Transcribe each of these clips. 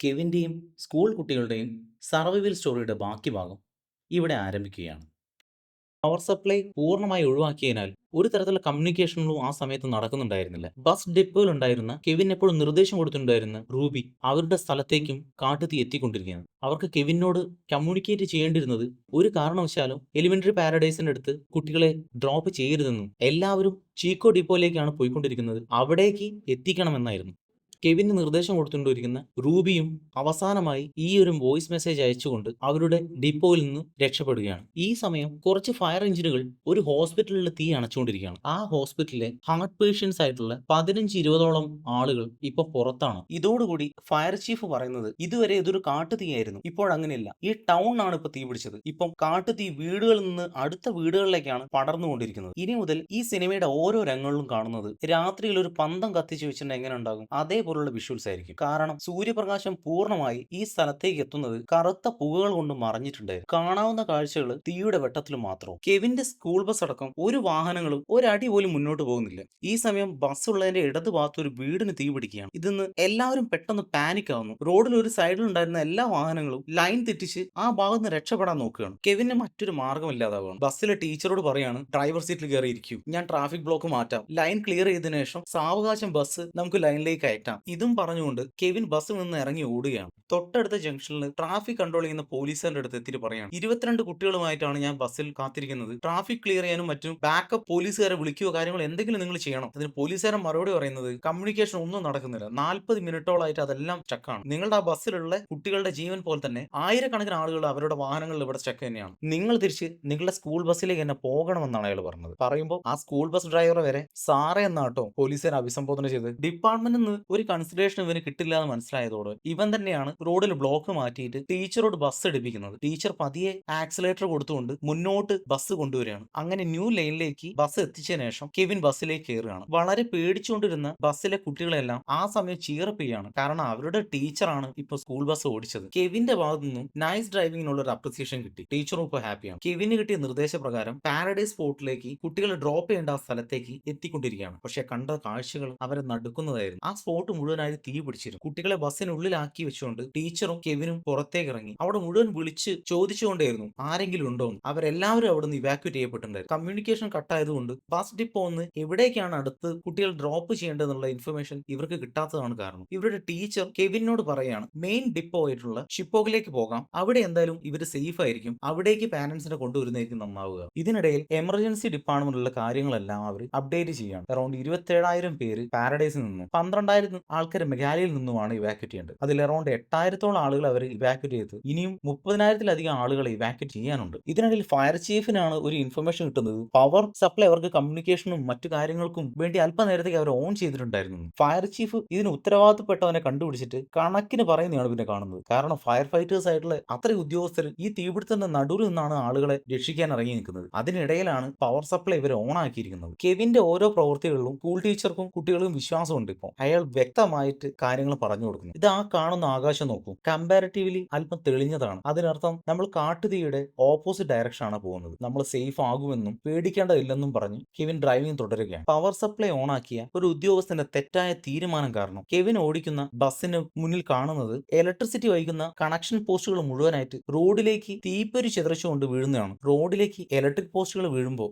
കെവിൻ്റെയും school കുട്ടികളുടെയും survival സ്റ്റോറിയുടെ ബാക്കി ഭാഗം ഇവിടെ ആരംഭിക്കുകയാണ്. പവർ സപ്ലൈ പൂർണ്ണമായി ഒഴിവാക്കിയതിനാൽ ഒരു തരത്തിലുള്ള കമ്മ്യൂണിക്കേഷനുകളും ആ സമയത്ത് നടക്കുന്നുണ്ടായിരുന്നില്ല. ബസ് ഡിപ്പോയിലുണ്ടായിരുന്ന കെവിൻ എപ്പോഴും നിർദ്ദേശം കൊടുത്തിട്ടുണ്ടായിരുന്ന റൂബി അവരുടെ സ്ഥലത്തേക്കും കാട്ടുതീ എത്തിക്കൊണ്ടിരിക്കുകയാണ്. അവർക്ക് കെവിനോട് കമ്മ്യൂണിക്കേറ്റ് ചെയ്യേണ്ടിരുന്നത് ഒരു കാരണവശാലും എലിമെന്ററി പാരഡൈസിന്റെ അടുത്ത് കുട്ടികളെ ഡ്രോപ്പ് ചെയ്യരുതെന്നും എല്ലാവരും ചീക്കോ ഡിപ്പോയിലേക്കാണ് പോയിക്കൊണ്ടിരിക്കുന്നത്, അവിടേക്ക് എത്തിക്കണമെന്നായിരുന്നു. കെവിന് നിർദ്ദേശം കൊടുത്തുകൊണ്ടിരിക്കുന്ന റൂബിയും അവസാനമായി ഈ ഒരു വോയിസ് മെസ്സേജ് അയച്ചുകൊണ്ട് അവരുടെ ഡിപ്പോയിൽ നിന്ന് രക്ഷപ്പെടുകയാണ്. ഈ സമയം കുറച്ച് ഫയർ എഞ്ചിനുകൾ ഒരു ഹോസ്പിറ്റലിൽ തീ അണച്ചുകൊണ്ടിരിക്കുകയാണ്. ആ ഹോസ്പിറ്റലിലെ ഹാർട്ട് പേഷ്യൻസ് ആയിട്ടുള്ള 15-20ഓളം ആളുകൾ ഇപ്പൊ പുറത്താണ്. ഇതോടുകൂടി ഫയർ ചീഫ് പറയുന്നത് ഇതുവരെ ഇതൊരു കാട്ടുതീയായിരുന്നു, ഇപ്പോഴങ്ങനെയല്ല, ഈ ടൗൺ ആണ് ഇപ്പൊ തീ പിടിച്ചത്. ഇപ്പം കാട്ടുതീ വീടുകളിൽ നിന്ന് അടുത്ത വീടുകളിലേക്കാണ് പടർന്നുകൊണ്ടിരിക്കുന്നത്. ഇനി മുതൽ ഈ സിനിമയുടെ ഓരോ രംഗങ്ങളിലും കാണുന്നത് രാത്രിയിൽ ഒരു പന്തം കത്തിച്ചു വെച്ചിട്ടുണ്ടെങ്കിൽ എങ്ങനെ ഉണ്ടാകും അതേപോലുള്ള വിഷ്വൽസ് ആയിരിക്കും. കാരണം സൂര്യപ്രകാശം പൂർണ്ണമായി ഈ സ്ഥലത്തേക്ക് എത്തുന്നത് കറുത്ത പുകകൾ കൊണ്ട് മറഞ്ഞിട്ടുണ്ടായിരുന്നു. കാണാവുന്ന കാഴ്ചകൾ തീയുടെ വെട്ടത്തിൽ മാത്രം. കെവിന്റെ സ്കൂൾ ബസ് അടക്കം ഒരു വാഹനങ്ങളും ഒരടി പോലും മുന്നോട്ട് പോകുന്നില്ല. ഈ സമയം ബസ് ഉള്ളതിന്റെ ഇടത് ഭാഗത്ത് ഒരു വീടിന് തീ പിടിക്കുകയാണ്. ഇതിന്ന് എല്ലാവരും പെട്ടെന്ന് പാനിക് ആവുന്നു. റോഡിൽ ഒരു സൈഡിൽ ഉണ്ടായിരുന്ന എല്ലാ വാഹനങ്ങളും ലൈൻ തെറ്റിച്ച് ആ ഭാഗത്ത് നിന്ന് രക്ഷപ്പെടാൻ നോക്കുകയാണ്. കെവിന് മറ്റൊരു മാർഗമില്ലാതാവുകയാണ്. ബസ്സിലെ ടീച്ചറോട് പറയാണ്, ഡ്രൈവർ സീറ്റിൽ കയറിയിരിക്കും, ഞാൻ ട്രാഫിക് ബ്ലോക്ക് മാറ്റാം, ലൈൻ ക്ലിയർ ചെയ്തതിനു ശേഷം സാവകാശം ബസ് നമുക്ക് ലൈനിലേക്ക് അയറ്റാം. ഇതും പറഞ്ഞുകൊണ്ട് കെവിൻ ബസ്സിൽ നിന്ന് ഇറങ്ങി ഓടുകയാണ്. തൊട്ടടുത്ത ജംഗ്ഷനിൽ ട്രാഫിക് കൺട്രോൾ ചെയ്യുന്ന പോലീസുകാരുടെ അടുത്ത് എത്തിയിട്ട് പറയാണ്, 22 കുട്ടികളുമായിട്ടാണ് ഞാൻ ബസ്സിൽ കാത്തിരിക്കുന്നത്, ട്രാഫിക് ക്ലിയർ ചെയ്യാനും മറ്റും ബാക്കപ്പ് പോലീസുകാരെ വിളിക്കുകയോ കാര്യങ്ങൾ എന്തെങ്കിലും നിങ്ങൾ ചെയ്യണം. അതിന് പോലീസുകാരൻ മറുപടി പറയുന്നത്, കമ്മ്യൂണിക്കേഷൻ ഒന്നും നടക്കുന്നില്ല, 40 മിനിറ്റോളായിട്ട് അതെല്ലാം സ്റ്റക്കാണ്. നിങ്ങളുടെ ആ ബസ്സിലുള്ള കുട്ടികളുടെ ജീവൻ പോലെ തന്നെ ആയിരക്കണക്കിന് ആളുകൾ അവരുടെ വാഹനങ്ങളിൽ ഇവിടെ സ്റ്റക്ക് തന്നെയാണ്. നിങ്ങൾ തിരിച്ച് നിങ്ങളുടെ സ്കൂൾ ബസ്സിലേക്ക് തന്നെ പോകണമെന്നാണ് അയാൾ പറഞ്ഞത്. പറയുമ്പോൾ ആ സ്കൂൾ ബസ് ഡ്രൈവർ വരെ സാറേ എന്നാട്ടോ പോലീസുകാരെ അഭിസംബോധന ചെയ്ത്. ഡിപ്പാർട്ട്മെന്റിൽ നിന്ന് ഒരു കൺസിഡറേഷൻ ഇവന് കിട്ടില്ല എന്ന് മനസ്സിലായതോടെ ഇവൻ തന്നെയാണ് റോഡിൽ ബ്ലോക്ക് മാറ്റിയിട്ട് ടീച്ചറോട് ബസ് എടുപ്പിക്കുന്നത്. ടീച്ചർ പതിയെ ആക്സിലേറ്റർ കൊടുത്തുകൊണ്ട് മുന്നോട്ട് ബസ് കൊണ്ടുവരികയാണ്. അങ്ങനെ ന്യൂ ലൈനിലേക്ക് ബസ് എത്തിച്ചതിന് ശേഷം കെവിൻ ബസ്സിലേക്ക് കയറുകയാണ്. വളരെ പേടിച്ചുകൊണ്ടിരുന്ന ബസ്സിലെ കുട്ടികളെല്ലാം ആ സമയം ചീറപ്പ് ചെയ്യാണ്. കാരണം അവരുടെ ടീച്ചറാണ് ഇപ്പൊ സ്കൂൾ ബസ് ഓടിച്ചത്. കെവിന്റെ ഭാഗത്തു നിന്നും നൈസ് ഡ്രൈവിംഗിനുള്ള ഒരു അപ്രിസിയേഷൻ കിട്ടി. ടീച്ചറും ഇപ്പൊ ഹാപ്പിയാണ്. കെവിന് കിട്ടിയ നിർദ്ദേശപ്രകാരം പാരഡൈസ് സ്പോട്ടിലേക്ക് കുട്ടികളെ ഡ്രോപ്പ് ചെയ്യേണ്ട ആ സ്ഥലത്തേക്ക് എത്തിക്കൊണ്ടിരിക്കുകയാണ്. പക്ഷെ കണ്ട കാഴ്ചകൾ അവരെ നടുക്കുന്നതായിരുന്നു. ആ സ്പോട്ട് മുഴുവനായി തീ പിടിച്ചിരുന്നു. കുട്ടികളെ ബസ്സിനുള്ളിലാക്കി വെച്ചുകൊണ്ട് ടീച്ചറും കെവിനും പുറത്തേക്ക് ഇറങ്ങി. അവിടെ മുഴുവൻ വിളിച്ച് ചോദിച്ചുകൊണ്ടേയിരുന്നു ആരെങ്കിലും ഉണ്ടോ എന്ന്. അവരെല്ലാവരും അവിടെ നിന്ന് ഇവാക്യുവേറ്റ് ചെയ്യപ്പെട്ടിട്ടുണ്ടായിരുന്നു. കമ്മ്യൂണിക്കേഷൻ കട്ടായതുകൊണ്ട് ബസ് ഡിപ്പോ ഒന്ന് എവിടേക്കാണ് അടുത്ത് കുട്ടികൾ ഡ്രോപ്പ് ചെയ്യേണ്ടതെന്നുള്ള ഇൻഫർമേഷൻ ഇവർക്ക് കിട്ടാത്തതാണ് കാരണം. ഇവരുടെ ടീച്ചർ കെവിനോട് പറയാണ്, മെയിൻ ഡിപ്പോ ആയിട്ടുള്ള ഷിപ്പോഗിലേക്ക് പോകാം, അവിടെ എന്തായാലും ഇവര് സേഫ് ആയിരിക്കും, അവിടേക്ക് പാരന്റ്സിനെ കൊണ്ടുവരുന്നതായിരിക്കും നന്നാവുക. ഇതിനിടയിൽ എമർജൻസി ഡിപ്പാർട്ട്മെന്റിലുള്ള കാര്യങ്ങളെല്ലാം അവർ അപ്ഡേറ്റ് ചെയ്യാണ്. അറൌണ്ട് 27,000 പേര് പാരഡൈസിൽ നിന്നും 12,000 ആൾക്കാർ മെഗാലയിൽ നിന്നുമാണ് ഇവാക്യുവേറ്റ് ചെയ്യേണ്ടത്. അതിൽ അറൌണ്ട് 8,000ഓളം ആളുകൾ അവർ ഇവാക്യുവേറ്റ് ചെയ്ത് ഇനിയും 30,000-ലധികം ആളുകളെ ഇവാക്യുവേറ്റ് ചെയ്യാനുണ്ട്. ഇതിനിടയിൽ ഫയർ ചീഫിനാണ് ഒരു ഇൻഫർമേഷൻ കിട്ടുന്നത്, പവർ സപ്ലൈ അവർക്ക് കമ്മ്യൂണിക്കേഷനും മറ്റു കാര്യങ്ങൾക്കും വേണ്ടി അല്പനേരത്തേക്ക് അവർ ഓൺ ചെയ്തിട്ടുണ്ടായിരുന്നു. ഫയർ ചീഫ് ഇതിന് ഉത്തരവാദിത്തപ്പെട്ടവനെ കണ്ടുപിടിച്ചിട്ട് കണക്കിന് പറയുന്നതാണ് പിന്നെ കാണുന്നത്. കാരണം ഫയർ ഫൈറ്റേഴ്സ് ആയിട്ടുള്ള അത്രയും ഉദ്യോഗസ്ഥർ ഈ തീപിടുത്തത്തിന്റെ നടുവിൽ നിന്നാണ് ആളുകളെ രക്ഷിക്കാൻ ഇറങ്ങി നിൽക്കുന്നത്. അതിനിടയിലാണ് പവർ സപ്ലൈ ഇവർ ഓൺ ആക്കിയിരിക്കുന്നത്. കെവിന്റെ ഓരോ പ്രവൃത്തികളിലും സ്കൂൾ ടീച്ചർക്കും കുട്ടികൾക്കും വിശ്വാസമുണ്ട്. ഇപ്പോൾ അയാൾ വ്യക്തമായിട്ട് കാര്യങ്ങൾ പറഞ്ഞു കൊടുക്കുന്നു. ഇത് ആ കാണുന്ന ആകാശം നോക്കൂ, കമ്പാരിറ്റീവ്ലി അല്പം തെളിഞ്ഞതാണ്. അതിനർത്ഥം നമ്മൾ കാട്ടുതീയുടെ ഓപ്പോസിറ്റ് ഡയറക്ഷൻ ആണ് പോകുന്നത്, നമ്മൾ സേഫ് ആകുമെന്നും പേടിക്കേണ്ടതില്ലെന്നും പറഞ്ഞ് കെവിൻ ഡ്രൈവിംഗ് തുടരുകയാണ്. പവർ സപ്ലൈ ഓൺ ആക്കിയ ഒരു ഉദ്യോഗസ്ഥന്റെ തെറ്റായ തീരുമാനം കാരണം കെവിൻ ഓടിക്കുന്ന ബസ്സിന് മുന്നിൽ കാണുന്നത് ഇലക്ട്രിസിറ്റി വഹിക്കുന്ന കണക്ഷൻ പോസ്റ്റുകൾ മുഴുവനായിട്ട് റോഡിലേക്ക് തീപ്പൊരി ചിതറിച്ചുകൊണ്ട് വീഴുന്നതാണ്. റോഡിലേക്ക് ഇലക്ട്രിക് പോസ്റ്റുകൾ വീഴുമ്പോൾ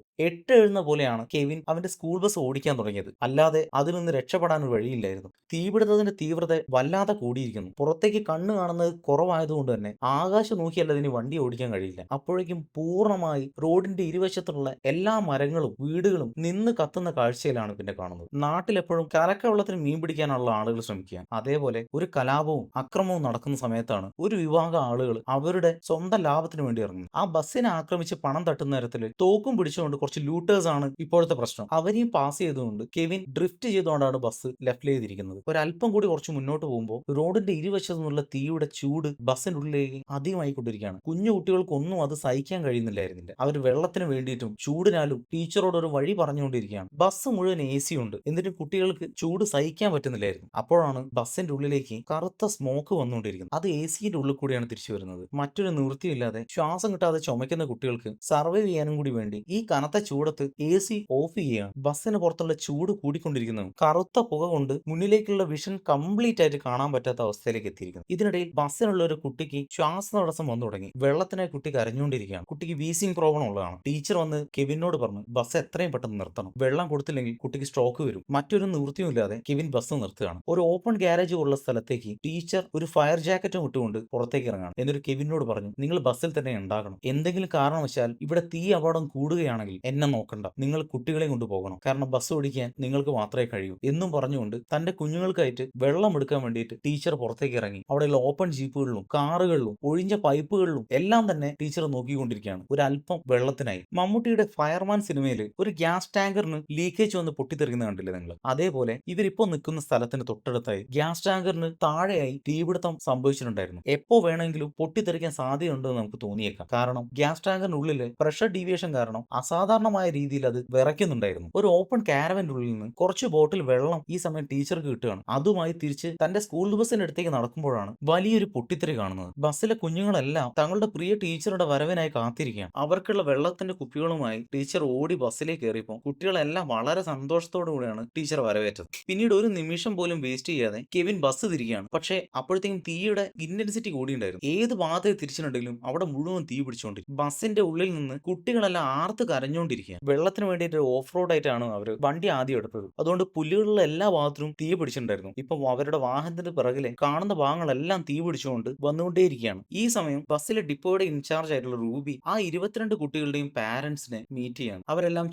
എഴുന്ന പോലെയാണ് കെവിൻ അവന്റെ സ്കൂൾ ബസ് ഓടിക്കാൻ തുടങ്ങിയത്. അല്ലാതെ അതിൽ നിന്ന് രക്ഷപ്പെടാൻ ഒരു വഴിയില്ലായിരുന്നു. തീപിടുത്തത്തിന്റെ തീവ്രത വല്ലാതെ കൂടിയിരിക്കുന്നു. പുറത്തേക്ക് കണ്ണ് കാണുന്നത് കുറവായതുകൊണ്ട് തന്നെ ആകാശം നോക്കിയല്ല ഇതിന് വണ്ടി ഓടിക്കാൻ കഴിയില്ല. അപ്പോഴേക്കും പൂർണ്ണമായി റോഡിന്റെ ഇരുവശത്തുള്ള എല്ലാ മരങ്ങളും വീടുകളും നിന്ന് കത്തുന്ന കാഴ്ചയിലാണ് പിന്നെ കാണുന്നത്. നാട്ടിലെപ്പോഴും കലക്ക വെള്ളത്തിന് മീൻ പിടിക്കാനുള്ള ആളുകൾ ശ്രമിക്കുക, അതേപോലെ ഒരു കലാപവും അക്രമവും നടക്കുന്ന സമയത്താണ് ഒരു വിഭാഗം ആളുകൾ അവരുടെ സ്വന്തം ലാഭത്തിന് വേണ്ടി ഇറങ്ങുന്നത്. ആ ബസ്സിനെ ആക്രമിച്ച് പണം തട്ടുന്ന തരത്തിൽ തോക്കും പിടിച്ചുകൊണ്ട് കുറച്ച് ലൂട്ടേഴ്സ് ആണ് ഇപ്പോഴത്തെ പ്രശ്നം. അവരെയും പാസ് ചെയ്തുകൊണ്ട് കെവിൻ ഡ്രിഫ്റ്റ് ചെയ്തുകൊണ്ടാണ് ബസ് ലെഫ്റ്റ് ചെയ്തിരിക്കുന്നത്. ഒരല്പം കൂടി കുറച്ച് മുന്നോട്ട് പോകുമ്പോൾ റോഡിന്റെ ഇരുവശത്തു നിന്നുള്ള തീയുടെ ചൂട് ബസ്സിന്റെ ഉള്ളിലേക്ക് അധികമായി കൊണ്ടിരിക്കുകയാണ്. കുഞ്ഞു കുട്ടികൾക്കൊന്നും അത് സഹിക്കാൻ കഴിയുന്നില്ലായിരുന്നില്ല. അവർ വെള്ളത്തിന് വേണ്ടിയിട്ടും ചൂടിനാലും ടീച്ചറോട് ഒരു വഴി പറഞ്ഞുകൊണ്ടിരിക്കുകയാണ്. ബസ് മുഴുവൻ AC ഉണ്ട്, എന്നിട്ടും കുട്ടികൾക്ക് ചൂട് സഹിക്കാൻ പറ്റുന്നില്ലായിരുന്നു. അപ്പോഴാണ് ബസ്സിന്റെ ഉള്ളിലേക്ക് കറുത്ത സ്മോക്ക് വന്നുകൊണ്ടിരിക്കുന്നത്. അത് AC-ന്റെ ഉള്ളിൽ കൂടിയാണ് തിരിച്ചു വരുന്നത്. മറ്റൊരു നിവൃത്തിയില്ലാതെ ശ്വാസം കിട്ടാതെ ചുമക്കുന്ന കുട്ടികൾക്ക് സർവൈവ് ചെയ്യാനും കൂടി വേണ്ടി ഈ കനത്ത ചൂടത്ത് AC ഓഫ് ചെയ്യുകയാണ്. ബസ്സിന് പുറത്തുള്ള ചൂട് കൂടിക്കൊണ്ടിരിക്കുന്നു. കറുത്ത പുക കൊണ്ട് മുന്നിലേക്ക് കുട്ടിക്കുള്ള വിഷൻ കംപ്ലീറ്റ് ആയിട്ട് കാണാൻ പറ്റാത്ത അവസ്ഥയിലേക്ക് എത്തിയിരിക്കുന്നു. ഇതിനിടയിൽ ബസ്സിനുള്ള ഒരു കുട്ടിക്ക് ശ്വാസതടസ്സം വന്നു തുടങ്ങി. വെള്ളത്തിനായി കുട്ടി കരഞ്ഞുകൊണ്ടിരിക്കുകയാണ്. കുട്ടിക്ക് വീസിംഗ് പ്രോബ്ലം ഉള്ളതാണ്. ടീച്ചർ വന്ന് കെവിനോട് പറഞ്ഞു ബസ് എത്രയും പെട്ടെന്ന് നിർത്തണം, വെള്ളം കൊടുത്തില്ലെങ്കിൽ കുട്ടിക്ക് സ്ട്രോക്ക് വരും. മറ്റൊരു നിവൃത്തിയുമില്ലാതെ കെവിൻ ബസ് നിർത്തുകയാണ്. ഒരു ഓപ്പൺ ഗ്യാരേജ് ഉള്ള സ്ഥലത്തേക്ക് ടീച്ചർ ഒരു ഫയർ ജാക്കറ്റും ഇട്ടുകൊണ്ട് പുറത്തേക്ക് ഇറങ്ങാണ്. എന്നിട്ട് കെവിനോട് പറഞ്ഞു നിങ്ങൾ ബസ്സിൽ തന്നെ ഉണ്ടാകണം, എന്തെങ്കിലും കാരണവശാൽ ഇവിടെ തീ അപകടം കൂടുകയാണെങ്കിൽ എന്നെ നോക്കണ്ട, നിങ്ങൾ കുട്ടികളെ കൊണ്ടുപോകണം, കാരണം ബസ് ഓടിക്കാൻ നിങ്ങൾക്ക് മാത്രമേ കഴിയൂ എന്നും പറഞ്ഞുകൊണ്ട് തന്റെ കുഞ്ഞുങ്ങൾക്കായിട്ട് വെള്ളം എടുക്കാൻ വേണ്ടിയിട്ട് ടീച്ചർ പുറത്തേക്ക് ഇറങ്ങി. അവിടെയുള്ള ഓപ്പൺ ജീപ്പുകളിലും കാറുകളിലും ഒഴിഞ്ഞ പൈപ്പുകളിലും എല്ലാം തന്നെ ടീച്ചർ നോക്കിക്കൊണ്ടിരിക്കുകയാണ് ഒരു അല്പം വെള്ളത്തിനായി. മമ്മൂട്ടിയുടെ ഫയർമാൻ സിനിമയിൽ ഒരു ഗ്യാസ് ടാങ്കറിന് ലീക്കേജ് വന്ന് പൊട്ടിത്തെറിക്കുന്ന കണ്ടില്ലേ നിങ്ങൾ? അതേപോലെ ഇവരിപ്പോ നിൽക്കുന്ന സ്ഥലത്തിന് തൊട്ടടുത്തായി ഗ്യാസ് ടാങ്കറിന് താഴെയായി തീപിടുത്തം സംഭവിച്ചിട്ടുണ്ടായിരുന്നു. എപ്പോ വേണമെങ്കിലും പൊട്ടിത്തെറിക്കാൻ സാധ്യതയുണ്ടെന്ന് നമുക്ക് തോന്നിയേക്കാം. കാരണം ഗ്യാസ് ടാങ്കറിനുള്ളിൽ പ്രഷർ ഡീവിയേഷൻ കാരണം അസാധാരണമായ രീതിയിൽ അത് വിറയ്ക്കുന്നുണ്ടായിരുന്നു. ഒരു ഓപ്പൺ കാരവന്റെ ഉള്ളിൽ നിന്ന് കുറച്ച് ബോട്ടിൽ വെള്ളം ഈ സമയം ടീച്ചർക്ക് കിട്ടുകയാണ്. അതുമായി തിരിച്ച് തന്റെ സ്കൂൾ ബസിന്റെ അടുത്തേക്ക് നടക്കുമ്പോഴാണ് വലിയൊരു പൊട്ടിത്തെറി കാണുന്നത്. ബസ്സിലെ കുഞ്ഞുങ്ങളെല്ലാം തങ്ങളുടെ പ്രിയ ടീച്ചറുടെ വരവിനായി കാത്തിരിക്കുകയാണ്. അവർക്കുള്ള വെള്ളത്തിന്റെ കുപ്പികളുമായി ടീച്ചർ ഓടി ബസ്സിലേക്ക് കയറിയപ്പോൾ കുട്ടികളെല്ലാം വളരെ സന്തോഷത്തോടു കൂടിയാണ് ടീച്ചർ വരവേറ്റത്. പിന്നീട് ഒരു നിമിഷം പോലും വേസ്റ്റ് ചെയ്യാതെ കെവിൻ ബസ് തിരിക്കുകയാണ്. പക്ഷേ അപ്പോഴത്തേക്കും തീയുടെ ഇന്റൻസിറ്റി കൂടിയുണ്ടായിരുന്നു. ഏത് ഭാഗത്തേക്ക് തിരിച്ചിട്ടുണ്ടെങ്കിലും അവിടെ മുഴുവൻ തീ പിടിച്ചുകൊണ്ടിരിക്കും. ബസ്സിന്റെ ഉള്ളിൽ നിന്ന് കുട്ടികളെല്ലാം ആർത്ത് കരഞ്ഞുകൊണ്ടിരിക്കുകയാണ്. വെള്ളത്തിന് വേണ്ടിയിട്ട് ഓഫ് റോഡ് ആയിട്ടാണ് അവർ വണ്ടി ആദ്യം എടുത്തത്. അതുകൊണ്ട് പുല്ലുകളിലെ എല്ലാ ഭാഗത്തിലും തീ പിടിച്ചിട്ടുണ്ടായിരുന്നു. ഇപ്പൊ അവരുടെ വാഹനത്തിന്റെ പിറകിലെ കാണുന്ന ഭാഗങ്ങളെല്ലാം തീ പിടിച്ചുകൊണ്ട് വന്നുകൊണ്ടേയിരിക്കുകയാണ്. ഈ സമയം ബസ്സിലെ ഡിപ്പോയുടെ ഇൻചാർജ് ആയിട്ടുള്ള റൂബി ആ 22 കുട്ടികളുടെയും പാരന്റ്സിനെ മീറ്റ് ചെയ്യാണ്. അവരെല്ലാം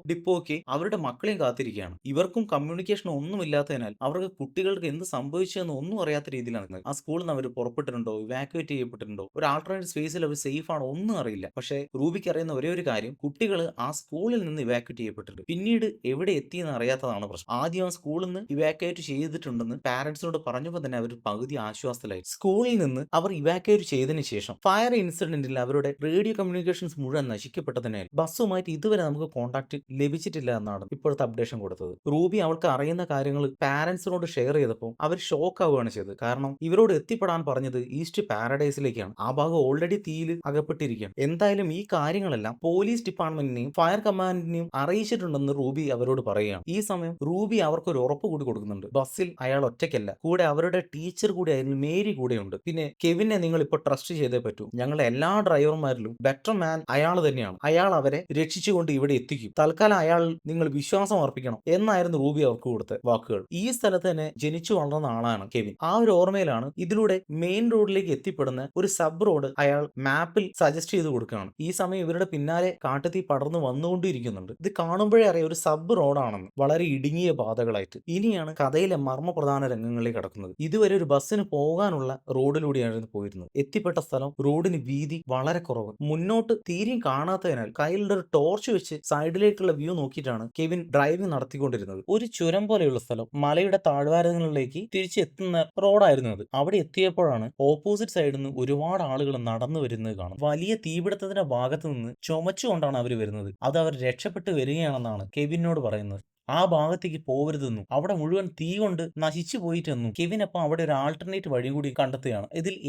ഡിപ്പോയ്ക്ക് അവരുടെ മക്കളെയും കാത്തിരിക്കുകയാണ്. ഇവർക്കും കമ്മ്യൂണിക്കേഷൻ ഒന്നുമില്ലാത്തതിനാൽ അവർക്ക് കുട്ടികൾക്ക് എന്ത് സംഭവിച്ചതെന്ന് ഒന്നും അറിയാത്ത രീതിയിലാണ്. ആ സ്കൂളിൽ നിന്ന് അവർ പുറപ്പെട്ടിട്ടുണ്ടോ, ഇവാക്യുവേറ്റ് ചെയ്യപ്പെട്ടിട്ടുണ്ടോ, ഒരു ആൾട്ടർനേറ്റ് സ്പേസിൽ അവർ സേഫ് ആണോ ഒന്നും അറിയില്ല. പക്ഷേ റൂബിക്ക് അറിയുന്ന ഒരേ ഒരു കാര്യം കുട്ടികൾ ആ സ്കൂളിൽ നിന്ന് ഇവാക്യുവേറ്റ് ചെയ്യപ്പെട്ടിട്ടുണ്ട്. പിന്നീട് എവിടെ എത്തിയെന്ന് അറിയാത്തതാണ് പ്രശ്നം. ആദ്യം ആ സ്കൂളിൽ നിന്ന് ഇവാക്യുവേറ്റ് ചെയ്തിട്ടുണ്ടെന്ന് പാരന്റ്സിനോട് പറഞ്ഞപ്പോൾ തന്നെ അവർ പകുതി ആശ്വാസത്തിലായി. സ്കൂളിൽ നിന്ന് അവർ ഇവാക്യുവേറ്റ് ചെയ്തതിനു ശേഷം ഫയർ ഇൻസിഡന്റിൽ അവരുടെ റേഡിയോ കമ്മ്യൂണിക്കേഷൻസ് മുഴുവൻ നശിക്കപ്പെട്ടതിനാൽ ബസ്സുമായിട്ട് ഇതുവരെ നമുക്ക് കോൺടാക്ട് ലഭിച്ചിട്ടില്ല എന്നാണ് ഇപ്പോഴത്തെ അപ്ഡേഷൻ കൊടുത്തത്. റൂബി അവൾക്ക് അറിയുന്ന കാര്യങ്ങൾ പാരന്റ്സിനോട് ഷെയർ ചെയ്തപ്പോൾ അവർ ഷോക്ക് ആവുകയാണ് ചെയ്തത്. കാരണം ഇവരോട് എത്തിപ്പെടാൻ പറഞ്ഞത് ഈസ്റ്റ് പാരഡൈസിലേക്കാണ്. ആ ഭാഗം ഓൾറെഡി തീയിൽ അകപ്പെട്ടിരിക്കുകയാണ്. എന്തായാലും ഈ കാര്യങ്ങളെല്ലാം പോലീസ് ഡിപ്പാർട്ട്മെന്റിനെയും ഫയർ കമാൻഡിനെയും അറിയിച്ചിട്ടുണ്ടെന്ന് റൂബി അവരോട് പറയുകയാണ്. ഈ സമയം റൂബി അവർക്കൊരു ഉറപ്പ് കൂടി കൊടുക്കുന്നുണ്ട്. ബസ്സിൽ അയാൾ ഒറ്റയ്ക്കല്ല, കൂടെ അവരുടെ ടീച്ചർ കൂടി ആയിരുന്നു മേരി കൂടെയുണ്ട്. പിന്നെ കെവിനെ നിങ്ങൾ ഇപ്പോൾ ട്രസ്റ്റ് ചെയ്തേ പറ്റൂ. ഞങ്ങളുടെ എല്ലാ ഡ്രൈവർമാരിലും ബെറ്റർ മാൻ അയാൾ തന്നെയാണ്. അയാൾ അവരെ രക്ഷിച്ചുകൊണ്ട് ഇവിടെ എത്തിക്കും. തൽക്കാലം അയാൾ നിങ്ങൾ വിശ്വാസം അർപ്പിക്കണം എന്നായിരുന്നു റൂബി അവർക്ക് കൊടുത്ത വാക്കുകൾ. ഈ സ്ഥലത്ത് തന്നെ ജനിച്ചു വളർന്ന ആളാണ് കെവിൻ. ആ ഒരു ഓർമ്മയിലാണ് ഇതിലൂടെ മെയിൻ റോഡിലേക്ക് എത്തിപ്പെടുന്ന ഒരു സബ് റോഡ് അയാൾ മാപ്പിൽ സജസ്റ്റ് ചെയ്ത് കൊടുക്കുകയാണ്. ഈ സമയം ഇവരുടെ പിന്നാലെ കാട്ടുതീ പടർന്നു വന്നുകൊണ്ടിരിക്കുന്നുണ്ട്. ഇത് കാണുമ്പോഴേ അറിയാം ഒരു സബ് റോഡാണെന്ന്, വളരെ ഇടുങ്ങിയ പാതകളായിട്ട്. ഇനിയാണ് കഥയിലെ മർമ്മപ്രധാന രംഗങ്ങളിലേക്ക് കടക്കുന്നത്. ഇതുവരെ ഒരു ബസ്സിന് പോകാനുള്ള റോഡിലൂടെയായിരുന്നു പോയിരുന്നത്. എത്തിപ്പെട്ട സ്ഥലം റോഡിന് വീതി വളരെ കുറവ്, മുന്നോട്ട് തീരെയും കാണാത്തതിനാൽ കയ്യിലുള്ള ഒരു ടോർച്ച് വെച്ച് സൈഡിലേക്കുള്ള വ്യൂ നോക്കിയിട്ടാണ് കെവിൻ ഡ്രൈവിംഗ് നടത്തിക്കൊണ്ടിരുന്നത്. ഒരു ചുരം പോലെയുള്ള സ്ഥലം, മലയുടെ താഴ്വാരങ്ങളിലേക്ക് തിരിച്ചെത്തുന്ന റോഡായിരുന്നു അത്. അവിടെ എത്തിയപ്പോഴാണ് ഓപ്പോസിറ്റ് സൈഡിൽ നിന്ന് ഒരുപാട് ആളുകൾ നടന്നു വരുന്നത് കാണും. വലിയ തീപിടുത്തത്തിന്റെ ഭാഗത്ത് നിന്ന് ചുമച്ചുകൊണ്ടാണ് അവർ വരുന്നത്. അത് അവർ രക്ഷപ്പെട്ട് വരികയാണെന്നാണ് കെവിനോട് പറയുന്നത്. ആ ഭാഗത്തേക്ക് പോകരുതെന്നും അവിടെ മുഴുവൻ തീ കൊണ്ട് നശിച്ചു പോയിട്ടെന്നും കെവിൻ അപ്പം അവിടെ ഒരു ആൾട്ടർനേറ്റ് വഴി കൂടി കണ്ടെത്തുകയാണ്.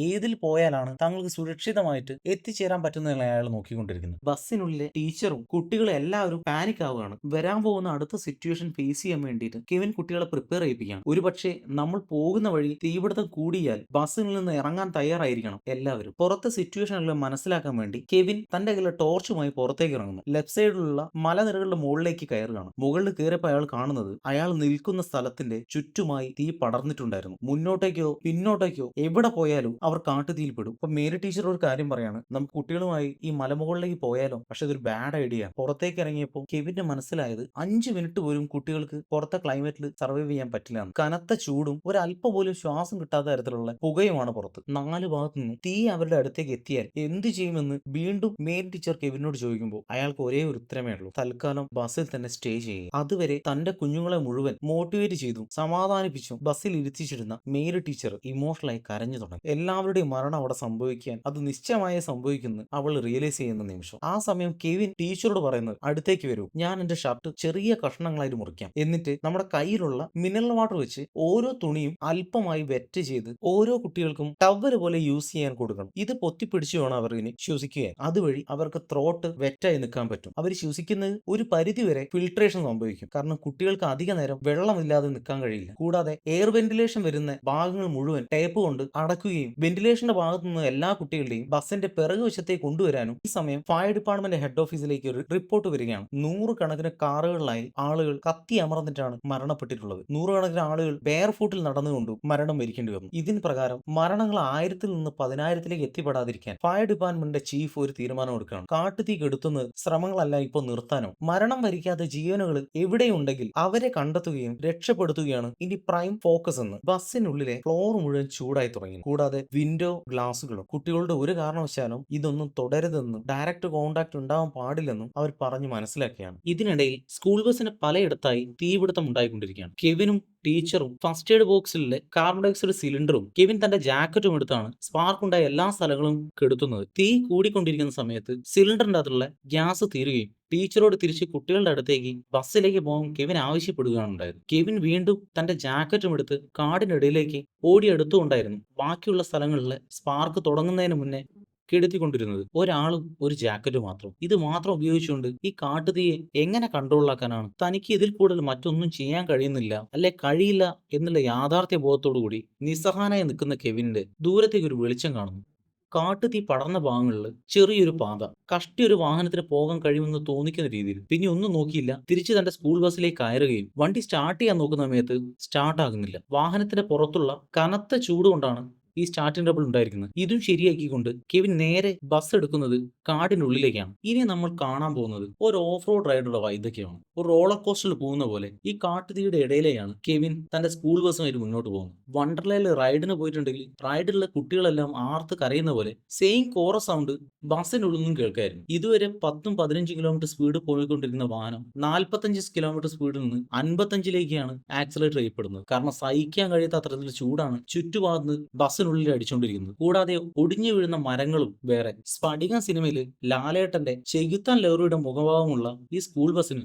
ഏതിൽ പോയാലാണ് തങ്ങൾക്ക് സുരക്ഷിതമായിട്ട് എത്തിച്ചേരാൻ പറ്റുന്നതിനെ അയാൾ നോക്കിക്കൊണ്ടിരിക്കുന്നത്. ബസ്സിനുള്ളിലെ ടീച്ചറും കുട്ടികളും എല്ലാവരും പാനിക് ആവുകയാണ്. വരാൻ പോകുന്ന അടുത്ത സിറ്റുവേഷൻ ഫേസ് ചെയ്യാൻ വേണ്ടിയിട്ട് കെവിൻ കുട്ടികളെ പ്രിപ്പയർ ചെയ്യിപ്പിക്കുകയാണ്. ഒരുപക്ഷെ നമ്മൾ പോകുന്ന വഴി തീപിടുത്തം കൂടിയാൽ ബസ്സിൽ നിന്ന് ഇറങ്ങാൻ തയ്യാറായിരിക്കണം എല്ലാവരും. പുറത്തെ സിറ്റുവേഷനെല്ലാം മനസ്സിലാക്കാൻ വേണ്ടി കെവിൻ തന്റെ കയ്യിലെ ടോർച്ചുമായി പുറത്തേക്ക് ഇറങ്ങുന്നു. ലെഫ്റ്റ് സൈഡിലുള്ള മലനിരകളുടെ മുകളിലേക്ക് കയറുകയാണ്. മുകളിൽ കയറിയപ്പോൾ അയാൾ കാണുന്നത് അയാൾ നിൽക്കുന്ന സ്ഥലത്തിന്റെ ചുറ്റുമായി തീ പടർന്നിട്ടുണ്ടായിരുന്നു. മുന്നോട്ടേക്കോ പിന്നോട്ടേക്കോ എവിടെ പോയാലും അവർ കാട്ടുതീയിൽ പെടും. അപ്പൊ മേരി ടീച്ചർ ഒരു കാര്യം പറയാണ്, നമുക്ക് കുട്ടികളുമായി ഈ മലമുകളിലേക്ക് പോയാലോ? പക്ഷെ ഇതൊരു ബാഡ് ഐഡിയ. പുറത്തേക്ക് ഇറങ്ങിയപ്പോൾ കെവിന്റെ മനസ്സിലായത് 5 മിനിറ്റ് പോലും കുട്ടികൾക്ക് പുറത്തെ ക്ലൈമറ്റിൽ സർവൈവ് ചെയ്യാൻ പറ്റില്ല. കനത്ത ചൂടും ഒരല്പം പോലും ശ്വാസം കിട്ടാത്ത തരത്തിലുള്ള പുകയുമാണ് പുറത്ത്. 4 ഭാഗത്തു നിന്നും തീ അവരുടെ അടുത്തേക്ക് എത്തിയാൽ എന്ത് ചെയ്യുമെന്ന് വീണ്ടും മേരി ടീച്ചർ കെവിനോട് ചോദിക്കുമ്പോൾ അയാൾക്ക് ഒരേ ഒരു ഉത്തരമേ ഉള്ളൂ, തൽക്കാലം ബസ്സിൽ തന്നെ സ്റ്റേ ചെയ്യുക. അതുവരെ തന്റെ കുഞ്ഞുങ്ങളെ മുഴുവൻ മോട്ടിവേറ്റ് ചെയ്തു സമാധാനിപ്പിച്ചു ബസ്സിൽ ഇരുത്തിച്ചിരുന്ന മേരി ടീച്ചർ ഇമോഷണലായി കരഞ്ഞു തുടങ്ങി. എല്ലാവരുടെയും മരണം അവിടെ സംഭവിക്കാൻ അത് നിശ്ചയമായി സംഭവിക്കുന്നു അവൾ റിയലൈസ് ചെയ്യുന്ന നിമിഷം. ആ സമയം കെവിൻ ടീച്ചറോട് പറയുന്നത്, അടുത്തേക്ക് വരൂ, ഞാൻ എന്റെ ഷർട്ട് ചെറിയ കഷ്ണങ്ങളായിട്ട് മുറിക്കാം. എന്നിട്ട് നമ്മുടെ കയ്യിലുള്ള മിനറൽ വാട്ടർ വെച്ച് ഓരോ തുണിയും അല്പമായി വെറ്റ് ചെയ്ത് ഓരോ കുട്ടികൾക്കും ടവല് പോലെ യൂസ് ചെയ്യാൻ കൊടുക്കണം. ഇത് പൊത്തിപ്പിടിച്ചു വേണം അവർ ഇനി ശ്വസിക്കുക. അതുവഴി അവർക്ക് ത്രോട്ട് വെറ്റായി നിൽക്കാൻ പറ്റും. അവർ ശ്വസിക്കുന്നത് ഒരു പരിധി വരെ ഫിൽട്രേഷൻ സംഭവിക്കും. കാരണം കാരണം കുട്ടികൾക്ക് അധിക നേരം വെള്ളമില്ലാതെ നിൽക്കാൻ കഴിയില്ല. കൂടാതെ എയർ വെന്റിലേഷൻ വരുന്ന ഭാഗങ്ങൾ മുഴുവൻ ടേപ്പ് കൊണ്ട് അടക്കുകയും വെന്റിലേഷന്റെ ഭാഗത്തു നിന്ന് എല്ലാ കുട്ടികളുടെയും ബസിന്റെ പിറകുവശത്തേക്ക് കൊണ്ടുവരാനും ഈ സമയം ഫയർ ഡിപ്പാർട്ട്മെന്റ് ഹെഡ് ഓഫീസിലേക്ക് ഒരു റിപ്പോർട്ട് വരികയാണ്. 100 കണക്കിന് കാറുകളിലായി ആളുകൾ കത്തി അമർന്നിട്ടാണ് മരണപ്പെട്ടിട്ടുള്ളത്. 100 കണക്കിന് ആളുകൾ ബെയർ ഫൂട്ടിൽ നടന്നുകൊണ്ടും മരണം വരിക്കേണ്ടി വന്നു. ഇതിന് പ്രകാരം മരണങ്ങൾ 1000-ൽ നിന്ന് 10,000-ലേക്ക് എത്തിപ്പെടാതിരിക്കാൻ ഫയർ ഡിപ്പാർട്ട്മെന്റിന്റെ ചീഫ് ഒരു തീരുമാനം എടുക്കുകയാണ്. കാട്ടുതീ കെടുത്തുന്നത് ശ്രമങ്ങളല്ല ഇപ്പോൾ നിർത്താനോ, മരണം വരിക്കാത്ത ജീവനുകൾ എവിടെയുണ്ടെങ്കിൽ അവരെ കണ്ടെത്തുകയും രക്ഷപ്പെടുത്തുകയാണ് ഇനി പ്രൈം ഫോക്കസ് എന്ന്. ബസ്സിനുള്ളിലെ ഫ്ലോർ മുഴുവൻ ചൂടായി തുടങ്ങി. കൂടാതെ വിൻഡോ ഗ്ലാസുകളും കുട്ടികളുടെ ഒരു കാരണവശാലും ഇതൊന്നും തുടരുതെന്നും ഡയറക്റ്റ് കോണ്ടാക്ട് ഉണ്ടാവാൻ പാടില്ലെന്നും അവർ പറഞ്ഞു മനസ്സിലാക്കിയാണ്. ഇതിനിടയിൽ സ്കൂൾ ബസ്സിന് പലയിടത്തായി തീപിടുത്തം ഉണ്ടായിക്കൊണ്ടിരിക്കുകയാണ്. കെവിനും ടീച്ചറും ഫസ്റ്റ് എയ്ഡ് ബോക്സിലെ കാർബൺ ഡയോക്സൈഡ് സിലിണ്ടറും കെവിൻ തന്റെ ജാക്കറ്റും എടുത്താണ് സ്പാർക്ക് ഉണ്ടായ എല്ലാ സ്ഥലങ്ങളും കെടുത്തുന്നത്. തീ കൂടിക്കൊണ്ടിരിക്കുന്ന സമയത്ത് സിലിണ്ടറിന്റെ അകത്തുള്ള ഗ്യാസ് തീരുകയും ടീച്ചറോട് തിരിച്ച് കുട്ടികളുടെ അടുത്തേക്ക് ബസ്സിലേക്ക് പോകാൻ കെവിൻ ആവശ്യപ്പെടുകയാണ് ഉണ്ടായത്. കെവിൻ വീണ്ടും തന്റെ ജാക്കറ്റും എടുത്ത് കാടിനിടയിലേക്ക് ഓടിയെടുത്തുകൊണ്ടായിരുന്നു ബാക്കിയുള്ള സ്ഥലങ്ങളിലെ സ്പാർക്ക് തുടങ്ങുന്നതിന് മുന്നേ കെടുത്തിക്കൊണ്ടിരുന്നത്. ഒരാളും ഒരു ജാക്കറ്റ് മാത്രം. ഇത് മാത്രം ഉപയോഗിച്ചുകൊണ്ട് ഈ കാട്ടുതീയെ എങ്ങനെ കൺട്രോളാക്കാനാണ്? തനിക്ക് ഇതിൽ കൂടുതൽ മറ്റൊന്നും ചെയ്യാൻ കഴിയുന്നില്ല, അല്ലെ കഴിയില്ല എന്നുള്ള യാഥാർത്ഥ്യ ബോധത്തോടു കൂടി നിസ്സഹായനായി നിൽക്കുന്ന കെവിന്റെ ദൂരത്തേക്ക് ഒരു വെളിച്ചം കാണുന്നു. കാട്ടുതീ പടർന്ന ഭാഗങ്ങളിൽ ചെറിയൊരു പാത, കഷ്ടി ഒരു വാഹനത്തിന് പോകാൻ കഴിയുമെന്ന് തോന്നിക്കുന്ന രീതിയിൽ. പിന്നെ ഒന്നും നോക്കിയില്ല, തിരിച്ച് തന്റെ സ്കൂൾ ബസ്സിലേക്ക് കയറുകയും വണ്ടി സ്റ്റാർട്ട് ചെയ്യാൻ നോക്കുന്ന സമയത്ത് സ്റ്റാർട്ട് ആകുന്നില്ല. വാഹനത്തിന്റെ പുറത്തുള്ള കനത്ത ചൂട് കൊണ്ടാണ് ഈ സ്റ്റാർട്ടിംഗ് ട്രബിൾ ഉണ്ടായിരിക്കുന്നത്. ഇതും ശരിയാക്കിക്കൊണ്ട് കെവിൻ നേരെ ബസ് എടുക്കുന്നത് കാടിനുള്ളിലേക്കാണ്. ഇനി നമ്മൾ കാണാൻ പോകുന്നത് ഒരു ഓഫ് റോഡ് റൈഡറുടെ വൈദഗ്ധ്യമാണ്. ഒരു റോളർ കോസ്റ്ററിൽ പോകുന്ന പോലെ ഈ കാട്ടുതീയുടെ ഇടയിലെയാണ് കെവിൻ തന്റെ സ്കൂൾ ബസ്സുമായിട്ട് മുന്നോട്ട് പോകുന്നത്. വണ്ടർലയിൽ റൈഡിന് പോയിട്ടുണ്ടെങ്കിൽ റൈഡിലുള്ള കുട്ടികളെല്ലാം ആർത്ത് കരയുന്ന പോലെ സെയിം കോറസ് സൗണ്ട് ബസ്സിനുള്ളിൽ നിന്നും കേൾക്കായിരുന്നു. ഇതുവരെ 10-15 കിലോമീറ്റർ സ്പീഡ് പോയിക്കൊണ്ടിരുന്ന വാഹനം 45 കിലോമീറ്റർ സ്പീഡിൽ നിന്ന് 55-ലേക്കാണ് ആക്സിലേറ്റർ ചെയ്യപ്പെടുന്നത്. കാരണം സഹിക്കാൻ കഴിയാത്ത അത്തരത്തിൽ ചൂടാണ് ചുറ്റുഭാഗത്ത് ബസ്സിനുള്ളിൽ അടിച്ചുകൊണ്ടിരിക്കുന്നത്. കൂടാതെ ഒടിഞ്ഞു വീഴുന്ന മരങ്ങളും വേറെ. സ്ഫടികം സിനിമയിൽ ലാലേട്ടന്റെ ചെകുത്താൻ ലഹരിയുടെ മുഖഭാവമുള്ള ഈ സ്കൂൾ ബസ്സിന്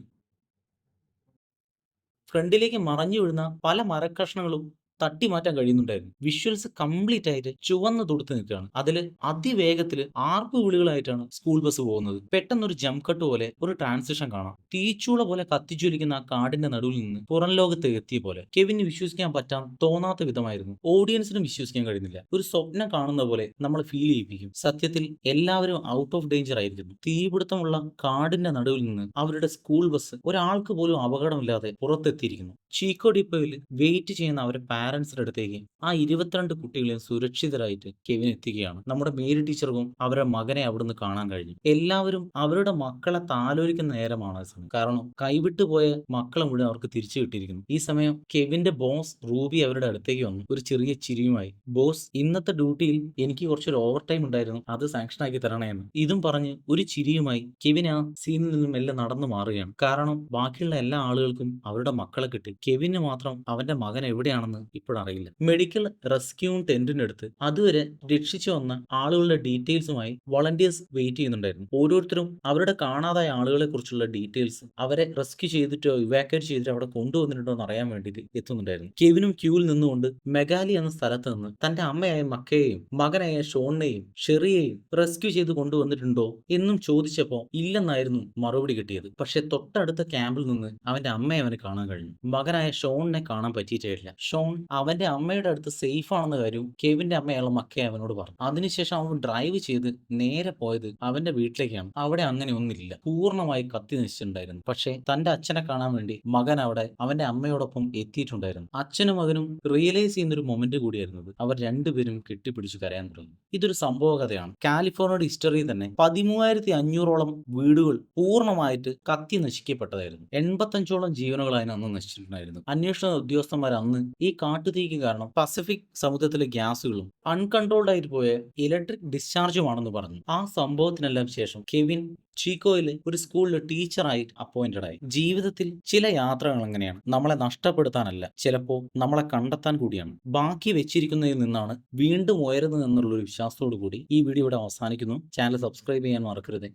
ഫ്രണ്ടിലേക്ക് മറഞ്ഞു വീഴുന്ന പല മരക്കഷ്ണങ്ങളും തട്ടി മാറ്റാൻ കഴിയുന്നുണ്ടായിരുന്നു. വിഷ്വൽസ് കംപ്ലീറ്റ് ആയിട്ട് ചുവന്ന് തുടുത്ത് നിൽക്കുകയാണ്. അതിൽ അതിവേഗത്തിൽ ആർപ്പ് വിളികളായിട്ടാണ് സ്കൂൾ ബസ് പോകുന്നത്. പെട്ടെന്നൊരു ജംപ് കട്ട് പോലെ ഒരു ട്രാൻസിഷൻ കാണാം. തീച്ചൂള പോലെ കത്തിച്ചൊലിക്കുന്ന ആ കാടിന്റെ നടുവിൽ നിന്ന് പുറം ലോകത്ത് എത്തിയ പോലെ. കെവിന് വിശ്വസിക്കാൻ പറ്റാൻ തോന്നാത്ത വിധമായിരുന്നു. ഓഡിയൻസിനും വിശ്വസിക്കാൻ കഴിയുന്നില്ല. ഒരു സ്വപ്നം കാണുന്ന പോലെ നമ്മൾ ഫീൽ ചെയ്യിപ്പിക്കും. സത്യത്തിൽ എല്ലാവരും ഔട്ട് ഓഫ് ഡേഞ്ചർ ആയിരിക്കുന്നു. തീപിടുത്തമുള്ള കാടിന്റെ നടുവിൽ നിന്ന് അവരുടെ സ്കൂൾ ബസ് ഒരാൾക്ക് പോലും അപകടമില്ലാതെ പുറത്തെത്തിയിരിക്കുന്നു. ചീക്കോ ഡിപ്പോയിൽ വെയിറ്റ് ചെയ്യുന്ന അവരുടെ പാരന്റ്സിന്റെ അടുത്തേക്ക് ആ 22 കുട്ടികളെയും സുരക്ഷിതരായിട്ട് കെവിൻ എത്തിക്കുകയാണ്. നമ്മുടെ മേരി ടീച്ചർക്കും അവരുടെ മകനെ അവിടുന്ന് കാണാൻ കഴിഞ്ഞു. എല്ലാവരും അവരുടെ മക്കളെ താലോലിക്കുന്ന നേരമാണ് ആ സമയം. കാരണം കൈവിട്ടു പോയ മക്കളെ മുഴുവൻ അവർക്ക് തിരിച്ചു കിട്ടിയിരിക്കുന്നു. ഈ സമയം കെവിന്റെ ബോസ് റൂബി അവരുടെ അടുത്തേക്ക് വന്നു ഒരു ചെറിയ ചിരിയുമായി. ബോസ്, ഇന്നത്തെ ഡ്യൂട്ടിയിൽ എനിക്ക് കുറച്ചൊരു ഓവർ ടൈം ഉണ്ടായിരുന്നു, അത് സാങ്ഷൻ ആക്കി തരണേന്ന്. ഇതും പറഞ്ഞ് ഒരു ചിരിയുമായി കെവിൻ ആ സീനിൽ നിന്നും എല്ലാം നടന്നു മാറുകയാണ്. കാരണം ബാക്കിയുള്ള എല്ലാ ആളുകൾക്കും അവരുടെ മക്കളെ കിട്ടി. കെവിന് മാത്രം അവന്റെ മകൻ എവിടെയാണെന്ന് ഇപ്പോഴറിയില്ല. മെഡിക്കൽ റെസ്ക്യൂ ടെന്റിനടുത്ത് അതുവരെ രക്ഷിച്ചു വന്ന ആളുകളുടെ ഡീറ്റെയിൽസുമായി വളണ്ടിയേഴ്സ് വെയിറ്റ് ചെയ്യുന്നുണ്ടായിരുന്നു. ഓരോരുത്തരും അവരുടെ കാണാതായ ആളുകളെ കുറിച്ചുള്ള ഡീറ്റെയിൽസ്, അവരെ റെസ്ക്യൂ ചെയ്തിട്ടോ ഇവാക്യുവേറ്റ് ചെയ്തിട്ടോ അവിടെ കൊണ്ടുവന്നിട്ടുണ്ടോ എന്ന് അറിയാൻ വേണ്ടിയിട്ട് എത്തുന്നുണ്ടായിരുന്നു. കെവിനും ക്യൂവിൽ നിന്നുകൊണ്ട് മെഗാലി എന്ന സ്ഥലത്ത് നിന്ന് തന്റെ അമ്മയായ മക്കയെയും മകനായ ഷോണിനെയും ഷെറിയെയും റെസ്ക്യൂ ചെയ്ത് കൊണ്ടുവന്നിട്ടുണ്ടോ എന്നും ചോദിച്ചപ്പോൾ ഇല്ലെന്നായിരുന്നു മറുപടി കിട്ടിയത്. പക്ഷെ തൊട്ടടുത്ത ക്യാമ്പിൽ നിന്ന് അവന്റെ അമ്മയെ അവന് കാണാൻ കഴിഞ്ഞു. മകനായ ഷോണിനെ കാണാൻ പറ്റിയിട്ടില്ല. ഷോൺ അവന്റെ അമ്മയുടെ അടുത്ത് സേഫ് ആണെന്ന കാര്യം കെവിന്റെ അമ്മയുള്ള മക്കയെ അവനോട് പറഞ്ഞു. അതിനുശേഷം അവൻ ഡ്രൈവ് ചെയ്ത് നേരെ പോയത് അവന്റെ വീട്ടിലേക്കാണ്. അവിടെ അങ്ങനെ ഒന്നില്ല, പൂർണ്ണമായി കത്തി നശിച്ചിട്ടുണ്ടായിരുന്നു. പക്ഷേ തന്റെ അച്ഛനെ കാണാൻ വേണ്ടി മകൻ അവിടെ അവന്റെ അമ്മയോടൊപ്പം എത്തിയിട്ടുണ്ടായിരുന്നു. അച്ഛനും മകനും റിയലൈസ് ചെയ്യുന്ന ഒരു മൊമെന്റ് കൂടിയായിരുന്നത്. അവർ രണ്ടുപേരും കെട്ടിപ്പിടിച്ചു കരയാൻ തുടങ്ങി. ഇതൊരു സംഭവ കഥയാണ്. കാലിഫോർണിയയുടെ ഹിസ്റ്ററിയിൽ തന്നെ 13,500ഓളം വീടുകൾ പൂർണ്ണമായിട്ട് കത്തി നശിക്കപ്പെട്ടതായിരുന്നു. 85ഓളം ജീവനുകളായിരുന്നു അന്ന് നശിച്ചിട്ടുണ്ടായിരുന്നു. അന്വേഷണ ഉദ്യോഗസ്ഥന്മാർ അന്ന് ഈ കാട്ടുതീക്ക് കാരണം പസഫിക് സമുദ്രത്തിലെ ഗ്യാസുകളും അൺകൺട്രോൾഡ് ആയിട്ട് പോയ ഇലക്ട്രിക് ഡിസ്ചാർജുമാണെന്ന് പറഞ്ഞു. ആ സംഭവത്തിനെല്ലാം ശേഷം കെവിൻ ചീക്കോയിലെ ഒരു സ്കൂളിലെ ടീച്ചറായി അപ്പോയിന്റഡ് ആയി. ജീവിതത്തിൽ ചില യാത്രകൾ എങ്ങനെയാണ്, നമ്മളെ നഷ്ടപ്പെടുത്താനല്ല, ചിലപ്പോൾ നമ്മളെ കണ്ടെത്താൻ കൂടിയാണ്. ബാക്കി വെച്ചിരിക്കുന്നതിൽ നിന്നാണ് വീണ്ടും ഉയരുന്നത് എന്നുള്ള ഒരു വിശ്വാസത്തോടു കൂടി ഈ വീഡിയോ ഇവിടെ അവസാനിക്കുന്നു. ചാനൽ സബ്സ്ക്രൈബ് ചെയ്യാൻ മറക്കരുത്.